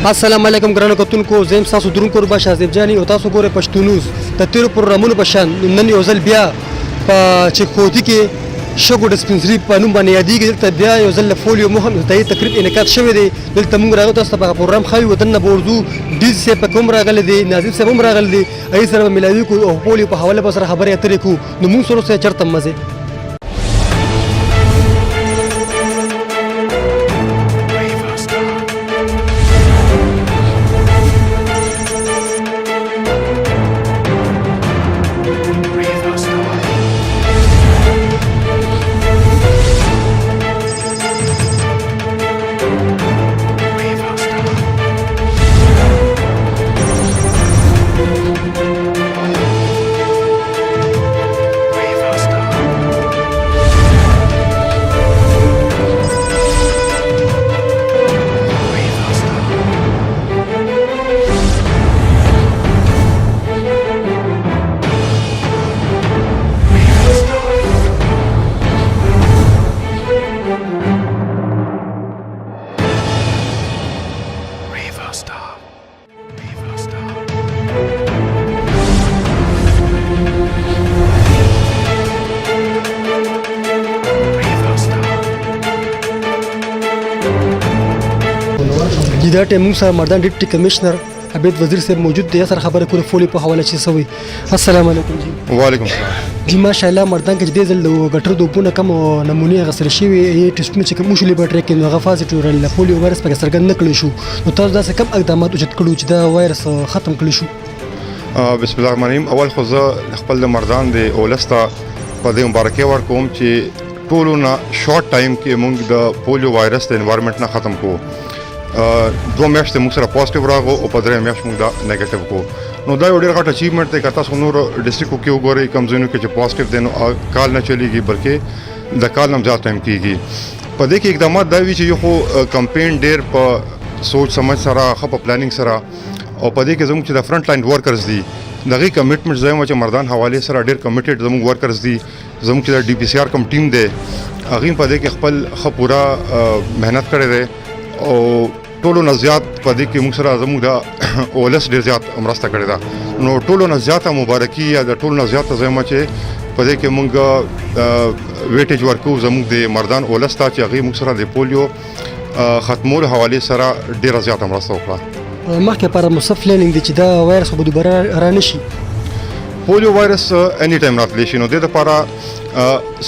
السلام علیکم ګرانو کتونکو زم تاسو درونکو باشا زیب جانی او تاسو ګوره پښتو نیوز د تیر پروګرامونو په شان نن یو ځل بیا په چکوتی کې شګو ډسپنسري په نوم باندې یادېږي دلته بیا یو ځل پولیو مهم ته تقریبا انعقاد شوی دی دلته موږ راغلو تاسو په پروګرام خو وطن نه بورزو ډیز سه په کوم راغلي دي ناظر صاحب هم راغلي دي ای سره ملاوي کو او پولیو په حواله سره خبرې اترې کو نو موږ سره چرته مزه دا ټیم سره مرdan ډیپټي کمشنر عبید وزیر صاحب موجود دی سره خبره کوله فولي په حواله چي سوي السلام علیکم جی وعلیکم السلام جی ماشاءالله مرdan کې د زل غټر دوپونه کم نمونه غسر شي وي ټیسټونه چې کوم شولې بټری کې نو غفاز ټورل فولي وایرس په سرګن نکړي شو نو تاسو دا څه کم اقدامات وجد کړو چې دا وایرس ختم کړي شو بسم الله الرحمن الرحیم اول خو زه خپل مرdan دی اولستا په دې مبارکي ورکوم چې ټولو نه شارټ ټایم کې موږ د پولیو وایرس د انوایرنمنت نه ختم کوو دوه میاشتې موږ سره پازیټیو راغو او په درې میاشت موږ دا نیگیټیو کو نو دا یو ډېر غټ اچیومنټ دی که تاسو نور ډسټرکټو کې وګورئ کوم ځایونو کې چې پازیټیو دی نو کال نه چلیږي بلکې د کال نه زیات ټایم کېږي په دې کې اقدامات دا وي چې یو خو کمپین ډېر په سوچ سمجھ سره ښه په پلانینګ سره او په دې کې زموږ چې د فرنٹ لاین ورکرز دي دغه کمټمنټ زموږ چې مرdan حواله سره ډېر کمیټډ زموږ ورکرز دي زموږ چې د ډي پی سی آر کوم ټیم دی هغه په دې کې خپل ښه پورا مهنت کړی دی او ټولو نه زیات په دې کې موږ سره زموږ د اولس ډېر زیات مرسته کړې ده نو ټولو نه زیاته مبارکي یا د ټولو نه زیاته زما چې په دې کې موږ ویټیج ورکو زموږ د مرdan اولس ته چې هغه موږ سره د پولیو ختمول حواله سره ډېر زیاته مرسته وکړه مخکې پر مصف لرننګ دي چې دا وایرس به دوباره را نشي پولیو وایرس اني ټایم راتلی شي نو د لپاره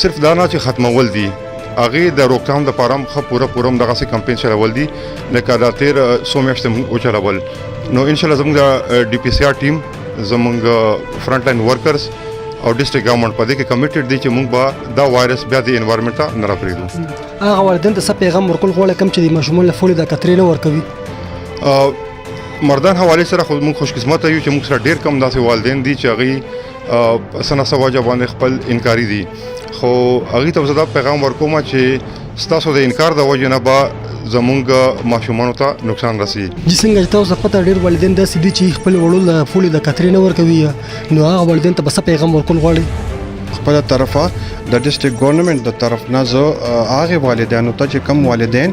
صرف دا نه چې ختمول دي هغه د روکثام د پاره خو پوره دغه سي کمپاین چلول دي لکه دا تیر 100 میاشتې او چلول نو ان شاء الله زموږ د ډي پی سی آر ټیم زموږ فرنٹ لاین ورکرز او ډیسټریکټ ګورنمنت په دې کې کمیټډ دي چې موږ به دا وایرس بیا د انوایرنمنت ته نه راپریږدو هغه والدین ته څه پیغام ورکول غواړي کم چې د ماشومان له فولي د کترې نه ورکوي مرdan حواله سره خو موږ خوش قسمت یو چې موږ سره ډیر کم داسې والدین دي چې هغه سنا سواجه باندې خپل انکاری دي خو هغه ته زدا پیغام ورکوم چې ستاسو د انکار د وجه نه به زمونږ ماشومانو ته نقصان رسي چې څنګه تاسو پته ډیر والدین داسې دي چې خپل وړو فولي د کترې نه ورکوي نو هغه والدین ته بس پیغام ورکول غواړي خپل طرفه د ډیسټریکټ ګورنمنت د طرف نه زه هغه والدینو ته چې کم والدین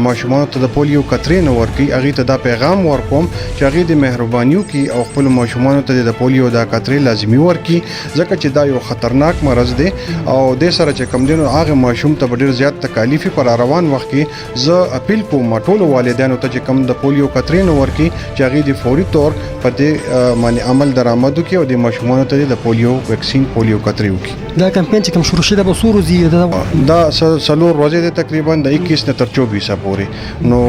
ماشومان ته د پولیو کترې نه ورکي هغه ته دا پیغام ورکوم چې هغه د مهربانيو کې او خپل ماشومان ته د پولیو د کترې لازمي ورکي ځکه چې دا یو خطرناک مرض دی او د سره چې کم دینو هغه ماشوم ته ډیر زیات تکالیف پر روان وخت کې زه اپیل کوم ټول والدینو ته چې کم د پولیو کترې نه ورکي چې هغه د فوري تور په دې باندې عمل درآمد وکړي او د ماشومان ته د پولیو ویکسین پولیو کترې وکړي دا کمپاین چې کوم شروع شي د بصورو زی دا سلور ورځې تقریبا د 21 نه تر 24 پورې نو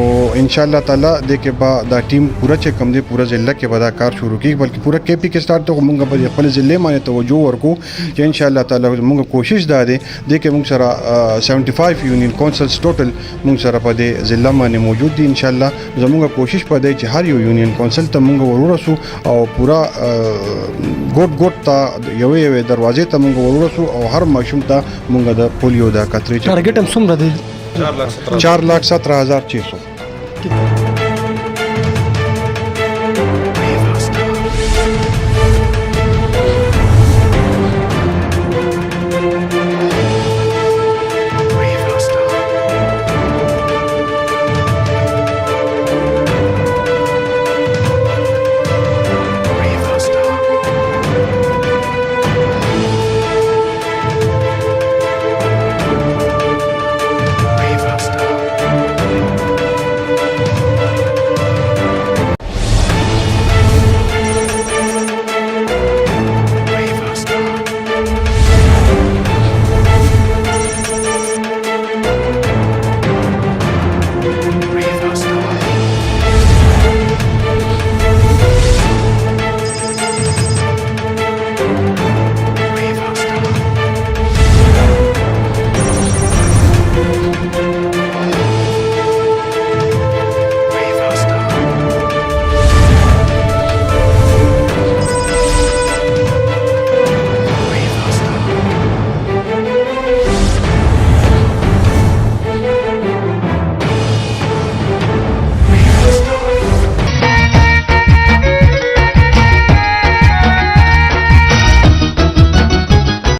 ان شاء الله تعالی د کې با دا ټیم پورا چې کم دی پورا ضلع کې به دا کار شروع کیږي بلکې پورا کې پی کې سٹارټ ته موږ په خپل ضلع باندې توجه ورکو چې ان شاء الله تعالی موږ کوشش دا دی د کې موږ سره 75 یونین کونسلز ټوټل موږ سره په دې ضلع باندې موجود دي ان شاء الله زموږ کوشش په دی چې هر یو یونین کونسل ته موږ ورورسو او پورا ګوټ ته یوې دروازې ته موږ ورورسو او هر ماشوم ته موږ د پولیو د کترې ټارګټ هم څومره دی 4,17,600